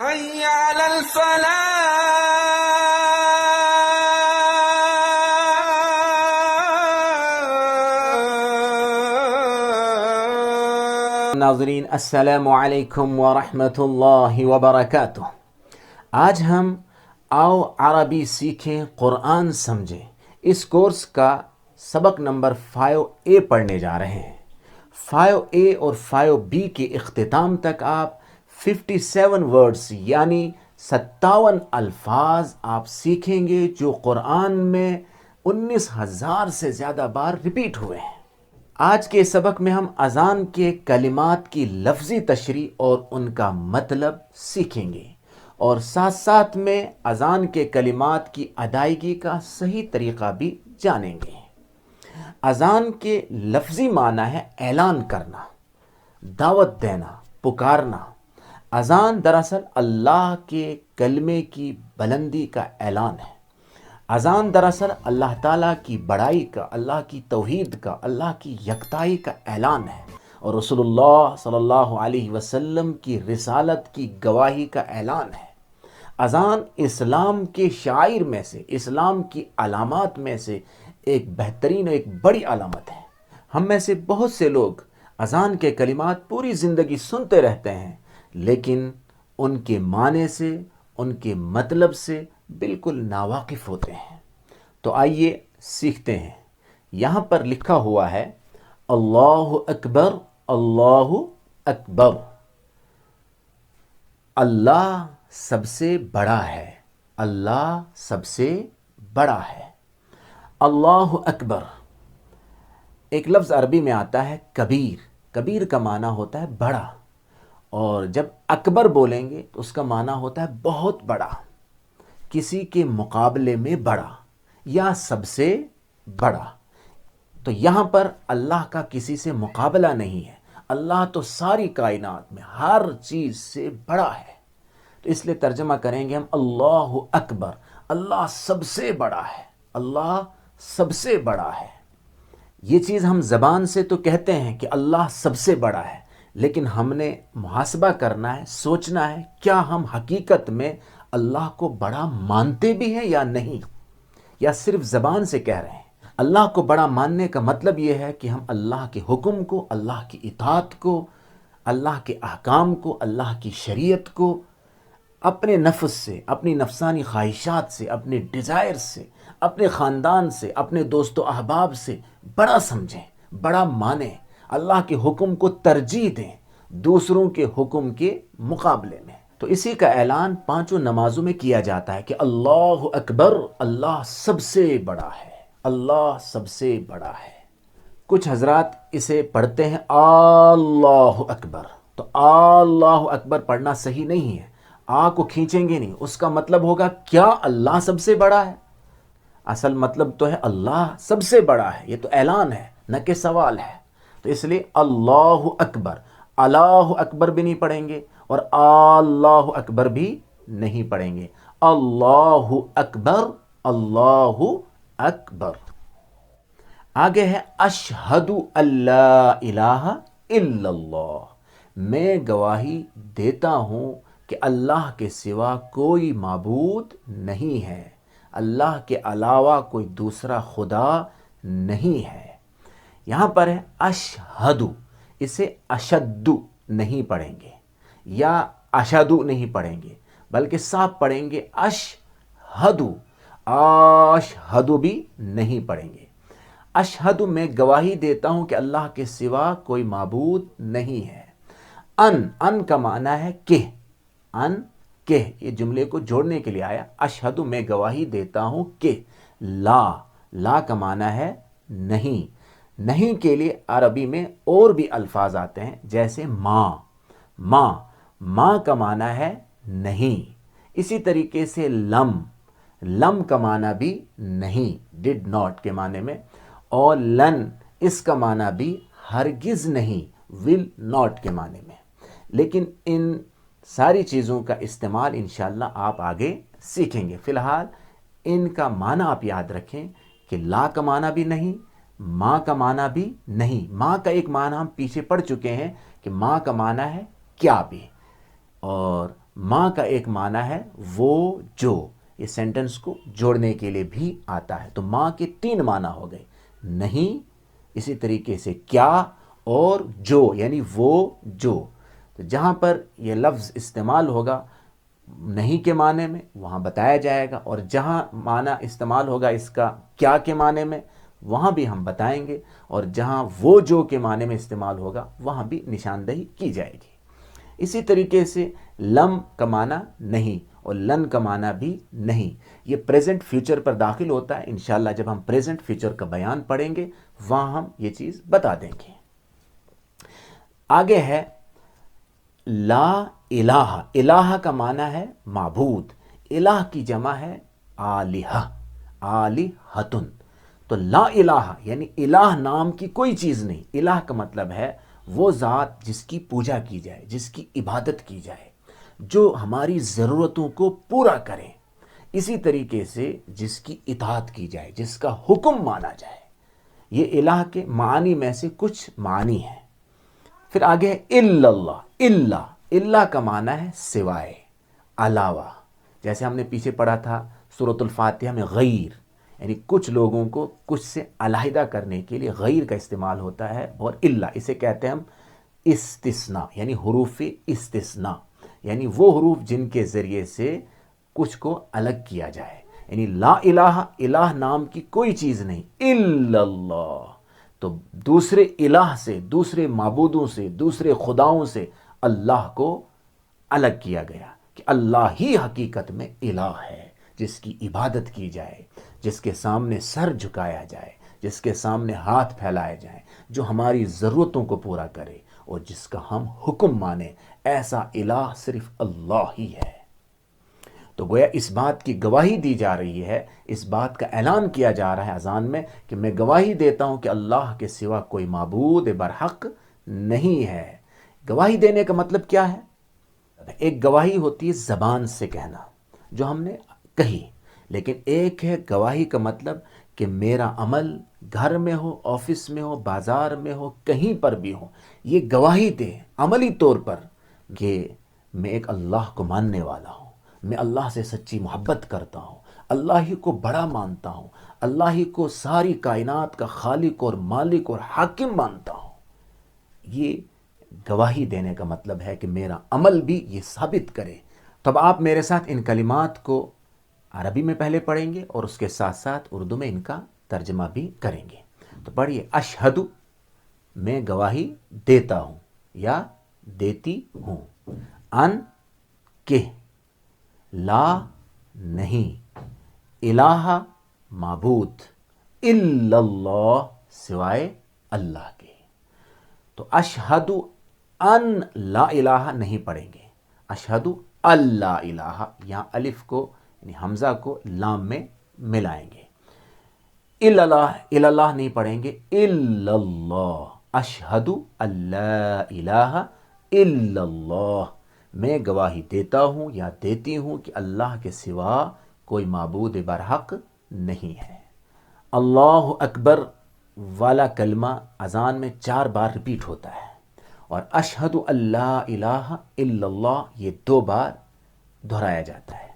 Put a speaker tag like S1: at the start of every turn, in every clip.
S1: حي على الفلاح.
S2: ناظرین السلام علیکم ورحمۃ اللہ وبرکاتہ. آج ہم آؤ عربی سیکھیں قرآن سمجھیں اس کورس کا سبق نمبر 5A پڑھنے جا رہے ہیں. 5A اور 5B کے اختتام تک آپ 57 ورڈز یعنی 57 الفاظ آپ سیکھیں گے جو قرآن میں 19,000 سے زیادہ بار ریپیٹ ہوئے ہیں. آج کے سبق میں ہم اذان کے کلمات کی لفظی تشریح اور ان کا مطلب سیکھیں گے اور ساتھ ساتھ میں اذان کے کلمات کی ادائیگی کا صحیح طریقہ بھی جانیں گے. اذان کے لفظی معنی ہے اعلان کرنا، دعوت دینا، پکارنا. اذان دراصل اللہ کے کلمے کی بلندی کا اعلان ہے. اذان دراصل اللہ تعالیٰ کی بڑائی کا، اللہ کی توحید کا، اللہ کی یکتائی کا اعلان ہے اور رسول اللہ صلی اللہ علیہ وسلم کی رسالت کی گواہی کا اعلان ہے. اذان اسلام کے شعائر میں سے، اسلام کی علامات میں سے ایک بہترین اور ایک بڑی علامت ہے. ہم میں سے بہت سے لوگ اذان کے کلمات پوری زندگی سنتے رہتے ہیں لیکن ان کے معنی سے، ان کے مطلب سے بالکل ناواقف ہوتے ہیں. تو آئیے سیکھتے ہیں. یہاں پر لکھا ہوا ہے اللہ اکبر، اللہ اکبر. اللہ سب سے بڑا ہے، اللہ سب سے بڑا ہے. اللہ اکبر ایک لفظ عربی میں آتا ہے کبیر. کبیر کا معنی ہوتا ہے بڑا، اور جب اکبر بولیں گے تو اس کا معنی ہوتا ہے بہت بڑا، کسی کے مقابلے میں بڑا یا سب سے بڑا. تو یہاں پر اللہ کا کسی سے مقابلہ نہیں ہے. اللہ تو ساری کائنات میں ہر چیز سے بڑا ہے. تو اس لیے ترجمہ کریں گے ہم اللہ اکبر، اللہ سب سے بڑا ہے، اللہ سب سے بڑا ہے. یہ چیز ہم زبان سے تو کہتے ہیں کہ اللہ سب سے بڑا ہے، لیکن ہم نے محاسبہ کرنا ہے، سوچنا ہے کیا ہم حقیقت میں اللہ کو بڑا مانتے بھی ہیں یا نہیں، یا صرف زبان سے کہہ رہے ہیں. اللہ کو بڑا ماننے کا مطلب یہ ہے کہ ہم اللہ کے حکم کو، اللہ کی اطاعت کو، اللہ کے احکام کو، اللہ کی شریعت کو اپنے نفس سے، اپنی نفسانی خواہشات سے، اپنے ڈیزائر سے، اپنے خاندان سے، اپنے دوست و احباب سے بڑا سمجھیں، بڑا مانیں، اللہ کے حکم کو ترجیح دیں دوسروں کے حکم کے مقابلے میں. تو اسی کا اعلان 5 نمازوں میں کیا جاتا ہے کہ اللہ اکبر، اللہ سب سے بڑا ہے، اللہ سب سے بڑا ہے. کچھ حضرات اسے پڑھتے ہیں اللہ اکبر. تو اللہ اکبر پڑھنا صحیح نہیں ہے. کو کھینچیں گے نہیں، اس کا مطلب ہوگا کیا اللہ سب سے بڑا ہے؟ اصل مطلب تو ہے اللہ سب سے بڑا ہے. یہ تو اعلان ہے نہ کہ سوال ہے. تو اس لیے اللہ اکبر، اللہ اکبر بھی نہیں پڑھیں گے اور اللہ اکبر بھی نہیں پڑھیں گے. اللہ اکبر، اللہ اکبر. آگے ہے اشہد اللہ الہ الا اللہ. میں گواہی دیتا ہوں کہ اللہ کے سوا کوئی معبود نہیں ہے، اللہ کے علاوہ کوئی دوسرا خدا نہیں ہے. یہاں پر ہے اشہدو، اسے اشدو نہیں پڑھیں گے یا اشدو نہیں پڑھیں گے بلکہ صاف پڑھیں گے اشہدو. اشہدو بھی نہیں پڑھیں گے. اشہدو میں گواہی دیتا ہوں کہ اللہ کے سوا کوئی معبود نہیں ہے. ان کا معنی ہے کہ، ان کہ، یہ جملے کو جوڑنے کے لیے آیا. اشہدو میں گواہی دیتا ہوں کہ. لا کا معنی ہے نہیں. نہیں کے لیے عربی میں اور بھی الفاظ آتے ہیں جیسے ماں کا معنی ہے نہیں. اسی طریقے سے لم کا معنی بھی نہیں، ڈڈ ناٹ کے معنی میں. اور لن، اس کا معنی بھی ہرگز نہیں، ول ناٹ کے معنی میں. لیکن ان ساری چیزوں کا استعمال انشاءاللہ آپ آگے سیکھیں گے. فی الحال ان کا معنی آپ یاد رکھیں کہ لا کا معنی بھی نہیں، ماں کا معنی بھی نہیں. ماں کا ایک معنی ہم پیچھے پڑھ چکے ہیں کہ ماں کا معنی ہے کیا بھی، اور ما کا ایک معنی ہے وہ جو، یہ سینٹنس کو جوڑنے کے لیے بھی آتا ہے. تو ما کے 3 معنی ہو گئے، نہیں، اسی طریقے سے کیا اور جو، یعنی وہ جو. تو جہاں پر یہ لفظ استعمال ہوگا نہیں کے معنی میں وہاں بتایا جائے گا، اور جہاں معنی استعمال ہوگا اس کا کیا کے معنی میں وہاں بھی ہم بتائیں گے، اور جہاں وہ جو کے معنی میں استعمال ہوگا وہاں بھی نشاندہی کی جائے گی. اسی طریقے سے لم کا معنی نہیں اور لن کا معنی بھی نہیں، یہ پریزنٹ فیوچر پر داخل ہوتا ہے. انشاءاللہ جب ہم پریزنٹ فیوچر کا بیان پڑھیں گے وہاں ہم یہ چیز بتا دیں گے. آگے ہے لا الہ. الہ کا معنی ہے معبود، الہ کی جمع ہے آلہہ، آلہۃن. تو لا الہ یعنی الہ نام کی کوئی چیز نہیں. الہ کا مطلب ہے وہ ذات جس کی پوجا کی جائے، جس کی عبادت کی جائے، جو ہماری ضرورتوں کو پورا کرے، اسی طریقے سے جس کی اطاعت کی جائے، جس کا حکم مانا جائے. یہ الہ کے معانی میں سے کچھ معانی ہیں. پھر آگے ہے الا اللہ. اللہ کا معنی ہے سوائے، علاوہ. جیسے ہم نے پیچھے پڑھا تھا سورۃ الفاتحہ میں غیر، یعنی کچھ لوگوں کو کچھ سے علیحدہ کرنے کے لیے غیر کا استعمال ہوتا ہے. اور الا اسے کہتے ہیں ہم استثناء، یعنی حروف استثناء، یعنی وہ حروف جن کے ذریعے سے کچھ کو الگ کیا جائے. یعنی لا الہ، الہ نام کی کوئی چیز نہیں، الا اللہ. تو دوسرے الہ سے، دوسرے معبودوں سے، دوسرے خداؤں سے اللہ کو الگ کیا گیا کہ اللہ ہی حقیقت میں الہ ہے، جس کی عبادت کی جائے، جس کے سامنے سر جھکایا جائے، جس کے سامنے ہاتھ پھیلائے جائیں، جو ہماری ضرورتوں کو پورا کرے اور جس کا ہم حکم مانیں. ایسا الہ صرف اللہ ہی ہے. تو گویا اس بات کی گواہی دی جا رہی ہے، اس بات کا اعلان کیا جا رہا ہے اذان میں کہ میں گواہی دیتا ہوں کہ اللہ کے سوا کوئی معبود برحق نہیں ہے. گواہی دینے کا مطلب کیا ہے؟ ایک گواہی ہوتی ہے زبان سے کہنا جو ہم نے کہی، لیکن ایک ہے گواہی کا مطلب کہ میرا عمل گھر میں ہو، آفس میں ہو، بازار میں ہو، کہیں پر بھی ہو، یہ گواہی دے عملی طور پر کہ میں ایک اللہ کو ماننے والا ہوں، میں اللہ سے سچی محبت کرتا ہوں، اللہ ہی کو بڑا مانتا ہوں، اللہ ہی کو ساری کائنات کا خالق اور مالک اور حاکم مانتا ہوں. یہ گواہی دینے کا مطلب ہے کہ میرا عمل بھی یہ ثابت کرے. تب آپ میرے ساتھ ان کلمات کو عربی میں پہلے پڑھیں گے اور اس کے ساتھ ساتھ اردو میں ان کا ترجمہ بھی کریں گے. تو پڑھیے، اشہد، میں گواہی دیتا ہوں یا دیتی ہوں، ان کہ، لا نہیں، الہ معبود، الا اللہ سوائے اللہ کے. تو اشہد ان لا الہ نہیں پڑھیں گے، اشہد اللہ الہ، یہاں الف کو یعنی حمزہ کو لام میں ملائیں گے. اللہ نہیں پڑھیں گے، الا اللہ، اشہد اللہ الہ الا اللہ، میں گواہی دیتا ہوں یا دیتی ہوں کہ اللہ کے سوا کوئی معبود برحق نہیں ہے. اللہ اکبر والا کلمہ اذان میں 4 بار ریپیٹ ہوتا ہے، اور اشہد اللہ الہ الا اللہ یہ 2 بار دہرایا جاتا ہے.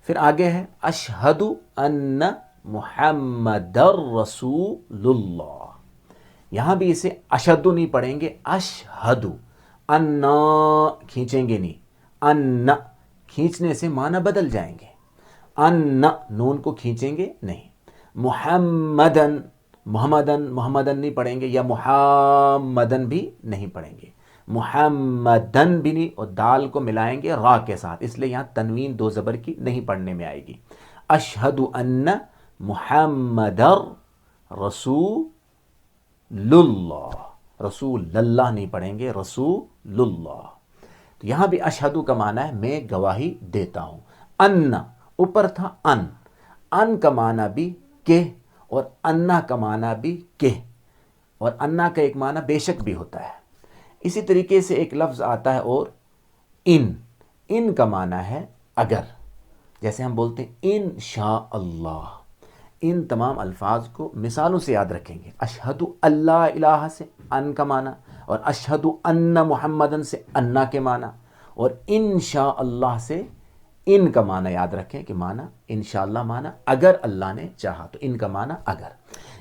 S2: پھر آگے ہے اشہد ان محمد رسول اللہ. یہاں بھی اسے اشہد نہیں پڑھیں گے، اشہد. ان کھینچیں گے نہیں، ان کھینچنے سے معنی بدل جائیں گے. ان نون کو کھینچیں گے نہیں. محمدن نہیں پڑھیں گے، یا محمدن بھی نہیں پڑھیں گے، محمدن بھی نہیں، اور دال کو ملائیں گے را کے ساتھ، اس لیے یہاں تنوین 2 زبر کی نہیں پڑھنے میں آئے گی. اشہد ان محمد رسول اللہ، رسول اللہ نہیں پڑھیں گے، رسول اللہ. تو یہاں بھی اشہد کا معنی ہے میں گواہی دیتا ہوں. ان اوپر تھا ان کا معنی بھی کہ، اور انا کا معنی بھی کہ، اور انا کا ایک معنی بے شک بھی ہوتا ہے. اسی طریقے سے ایک لفظ آتا ہے اور ان کا معنی ہے اگر. جیسے ہم بولتے ہیں انشاءاللہ. ان تمام الفاظ کو مثالوں سے یاد رکھیں گے. اشہد اللہ الہ سے ان کا معنی، اور اشہد ان محمدن سے انا کے معنی، اور انشاءاللہ سے ان کا معنی یاد رکھیں کہ معنی انشاءاللہ معنی اگر اللہ نے چاہا، تو ان کا معنی اگر.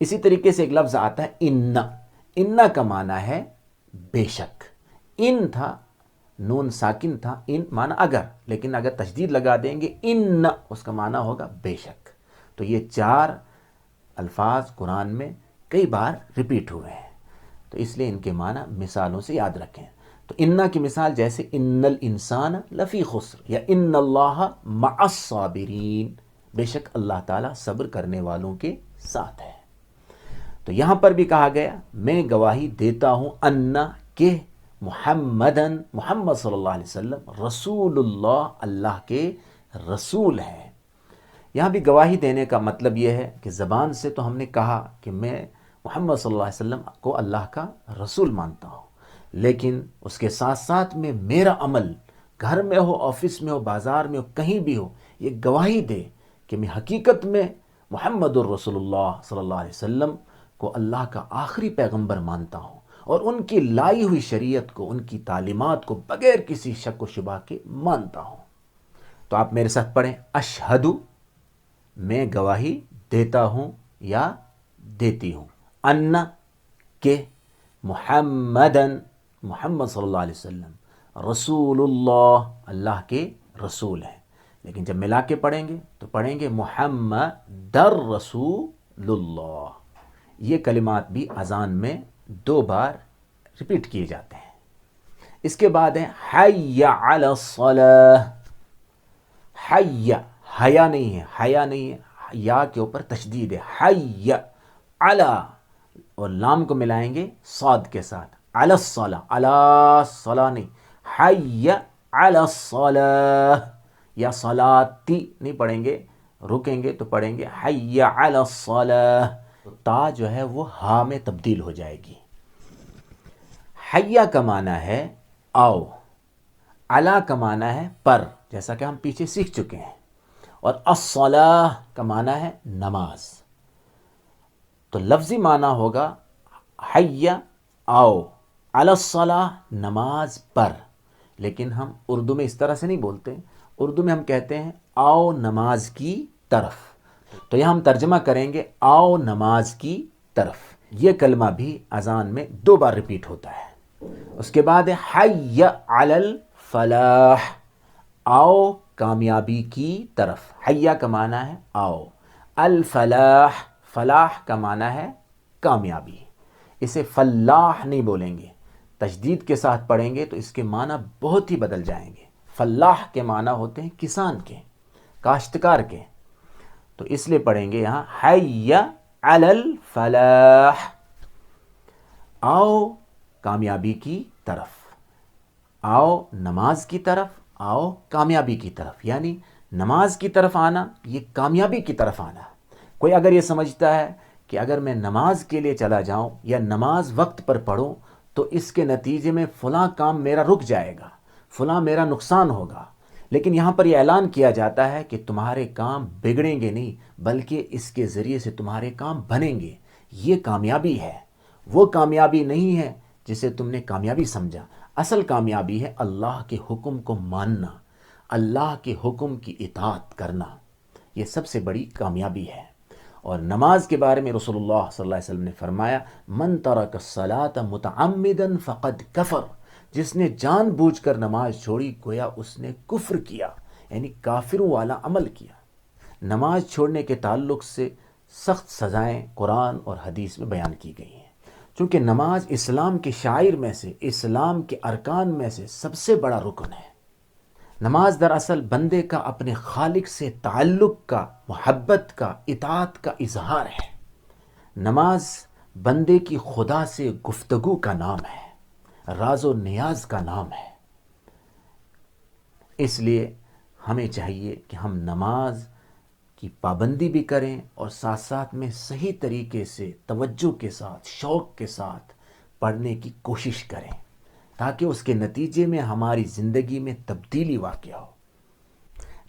S2: اسی طریقے سے ایک لفظ آتا ہے ان کا معنی ہے بے شک. ان تھا، نون ساکن تھا، ان معنی اگر، لیکن اگر تشدید لگا دیں گے ان، اس کا معنی ہوگا بے شک. تو یہ 4 الفاظ قرآن میں کئی بار ریپیٹ ہوئے ہیں، تو اس لیے ان کے معنی مثالوں سے یاد رکھیں. تو انا کی مثال جیسے ان الانسان لفی خسر یا ان اللہ مع الصابرین، بے شک اللہ تعالیٰ صبر کرنے والوں کے ساتھ ہے. تو یہاں پر بھی کہا گیا میں گواہی دیتا ہوں انا کہ محمد صلی اللہ علیہ وسلم رسول اللہ، اللہ کے رسول ہیں. یہاں بھی گواہی دینے کا مطلب یہ ہے کہ زبان سے تو ہم نے کہا کہ میں محمد صلی اللہ علیہ وسلم کو اللہ کا رسول مانتا ہوں، لیکن اس کے ساتھ ساتھ میں میرا عمل گھر میں ہو، آفس میں ہو، بازار میں ہو، کہیں بھی ہو، یہ گواہی دے کہ میں حقیقت میں محمد الرسول اللہ صلی اللہ علیہ وسلم کو اللہ کا آخری پیغمبر مانتا ہوں، اور ان کی لائی ہوئی شریعت کو، ان کی تعلیمات کو بغیر کسی شک و شبہ کے مانتا ہوں. تو آپ میرے ساتھ پڑھیں، اشہد، میں گواہی دیتا ہوں یا دیتی ہوں، ان کہ محمد صلی اللہ علیہ وسلم رسول اللہ، اللہ کے رسول ہیں. لیکن جب ملا کے پڑھیں گے تو پڑھیں گے محمد رسول اللہ. یہ کلمات بھی اذان میں 2 بار ریپیٹ کیے جاتے ہیں. اس کے بعد ہے حی علی الصلاۃ. حیا نہیں ہے، یا کے اوپر تشدید ہے. حی علی، اور لام کو ملائیں گے صاد کے ساتھ، علی الصلاۃ، علی الصلاۃ نہیں، حی علی الصلاۃ، یا صلاتی نہیں پڑھیں گے، رکیں گے تو پڑھیں گے حی علی الصلاۃ. تا جو ہے وہ ہا میں تبدیل ہو جائے گی. حیا کا معنی ہے آؤ، علا کا معنی ہے پر، جیسا کہ ہم پیچھے سیکھ چکے ہیں، اور الصلاۃ کا معنی ہے نماز. تو لفظی معنی ہوگا حی آؤ، علی الصلاۃ نماز پر. لیکن ہم اردو میں اس طرح سے نہیں بولتے، اردو میں ہم کہتے ہیں آؤ نماز کی طرف. تو یہاں ہم ترجمہ کریں گے آؤ نماز کی طرف. یہ کلمہ بھی اذان میں 2 بار ریپیٹ ہوتا ہے. اس کے بعد ہے حی علی الفلاح، آؤ کامیابی کی طرف. حیا کا معنی ہے آؤ، الفلاح، فلاح کا معنی ہے کامیابی. اسے فلاح نہیں بولیں گے، تشدید کے ساتھ پڑھیں گے تو اس کے معنی بہت ہی بدل جائیں گے. فلاح کے معنی ہوتے ہیں کسان کے، کاشتکار کے. تو اس لیے پڑھیں گے یہاں حی علی الفلاح، آؤ کامیابی کی طرف، آؤ نماز کی طرف، آؤ کامیابی کی طرف. یعنی نماز کی طرف آنا یہ کامیابی کی طرف آنا. کوئی اگر یہ سمجھتا ہے کہ اگر میں نماز کے لیے چلا جاؤں یا نماز وقت پر پڑھوں تو اس کے نتیجے میں فلاں کام میرا رک جائے گا، فلاں میرا نقصان ہوگا، لیکن یہاں پر یہ اعلان کیا جاتا ہے کہ تمہارے کام بگڑیں گے نہیں، بلکہ اس کے ذریعے سے تمہارے کام بنیں گے. یہ کامیابی ہے، وہ کامیابی نہیں ہے جسے تم نے کامیابی سمجھا. اصل کامیابی ہے اللہ کے حکم کو ماننا، اللہ کے حکم کی اطاعت کرنا. یہ سب سے بڑی کامیابی ہے. اور نماز کے بارے میں رسول اللہ صلی اللہ علیہ وسلم نے فرمایا من ترک الصلاۃ متعمدا فقد کفر، جس نے جان بوجھ کر نماز چھوڑی گویا اس نے کفر کیا، یعنی کافروں والا عمل کیا. نماز چھوڑنے کے تعلق سے سخت سزائیں قرآن اور حدیث میں بیان کی گئی ہیں، چونکہ نماز اسلام کے شعائر میں سے، اسلام کے ارکان میں سے سب سے بڑا رکن ہے. نماز دراصل بندے کا اپنے خالق سے تعلق کا، محبت کا، اطاعت کا اظہار ہے. نماز بندے کی خدا سے گفتگو کا نام ہے، راز و نیاز کا نام ہے. اس لیے ہمیں چاہیے کہ ہم نماز کی پابندی بھی کریں اور ساتھ ساتھ میں صحیح طریقے سے توجہ کے ساتھ، شوق کے ساتھ پڑھنے کی کوشش کریں تاکہ اس کے نتیجے میں ہماری زندگی میں تبدیلی واقع ہو.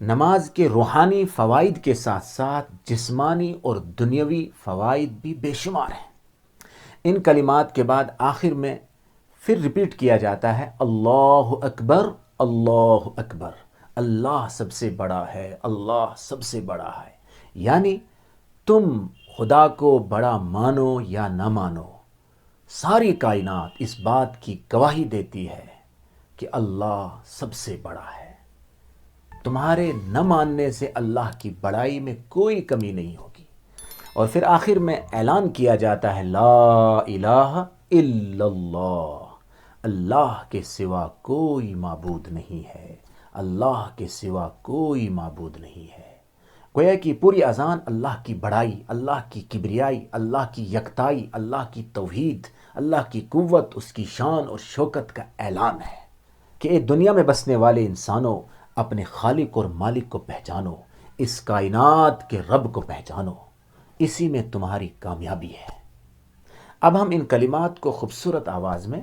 S2: نماز کے روحانی فوائد کے ساتھ ساتھ جسمانی اور دنیاوی فوائد بھی بے شمار ہیں. ان کلمات کے بعد آخر میں پھر ریپیٹ کیا جاتا ہے اللہ اکبر اللہ اکبر، اللہ سب سے بڑا ہے، اللہ سب سے بڑا ہے۔ یعنی تم خدا کو بڑا مانو یا نہ مانو، ساری کائنات اس بات کی گواہی دیتی ہے کہ اللہ سب سے بڑا ہے۔ تمہارے نہ ماننے سے اللہ کی بڑائی میں کوئی کمی نہیں ہوگی۔ اور پھر آخر میں اعلان کیا جاتا ہے لا الہ الا اللہ، اللہ کے سوا کوئی معبود نہیں ہے، اللہ کے سوا کوئی معبود نہیں ہے۔ گویا کہ پوری اذان اللہ کی بڑائی، اللہ کی کبریائی، اللہ کی یکتائی، اللہ کی توحید، اللہ کی قوت، اس کی شان اور شوکت کا اعلان ہے کہ اے دنیا میں بسنے والے انسانوں، اپنے خالق اور مالک کو پہچانو، اس کائنات کے رب کو پہچانو، اسی میں تمہاری کامیابی ہے۔ اب ہم ان کلمات کو خوبصورت آواز میں